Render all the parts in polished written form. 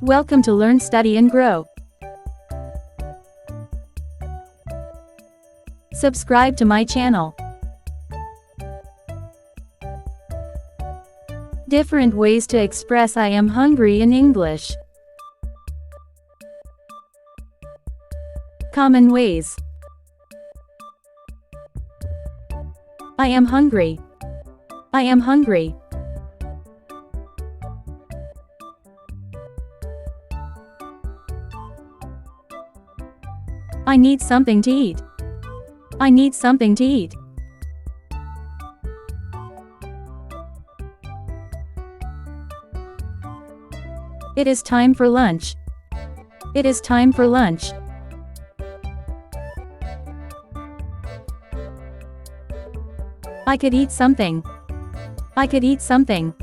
Welcome to Learn, Study and Grow. Subscribe to my channel. Different ways to express I am hungry in English. Common ways. I am hungry. I am hungry. I need something to eat. I need something to eat. It is time for lunch. It is time for lunch. I could eat something. I could eat something.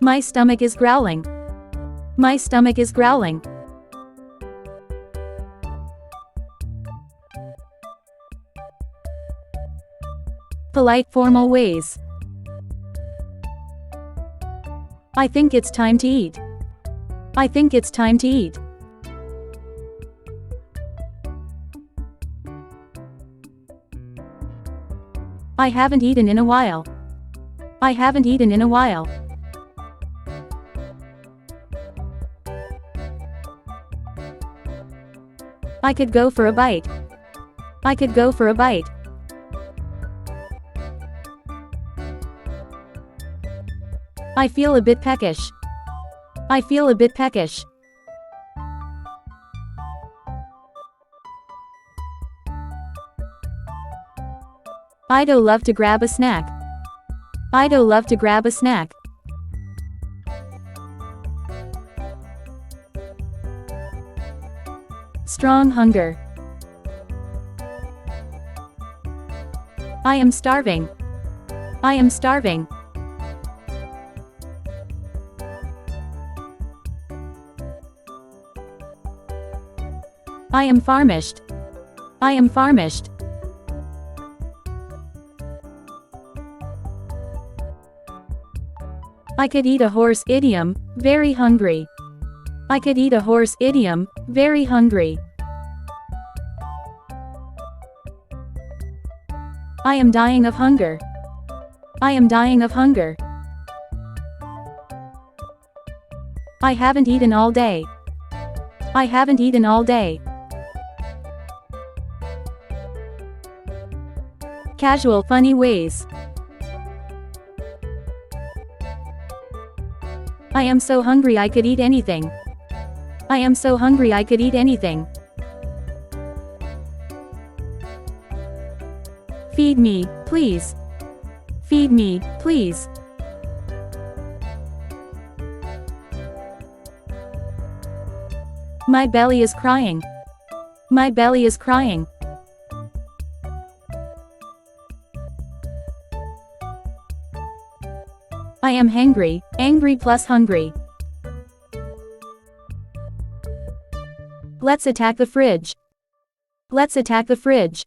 My stomach is growling. My stomach is growling. Polite formal ways. I think it's time to eat. I think it's time to eat. I haven't eaten in a while. I haven't eaten in a while. I could go for a bite. I could go for a bite. I feel a bit peckish. I feel a bit peckish. I'd love to grab a snack. I'd love to grab a snack. Strong hunger. I am starving. I am starving. I am famished. I am famished. I could eat a horse. Idiom, very hungry. I could eat a horse. Idiom, very hungry. I am dying of hunger. I am dying of hunger. I haven't eaten all day. I haven't eaten all day. Casual funny ways. I am so hungry I could eat anything. I am so hungry I could eat anything. Feed me, please. Feed me, please. My belly is crying. My belly is crying. I am hangry, angry plus hungry. Let's attack the fridge. Let's attack the fridge.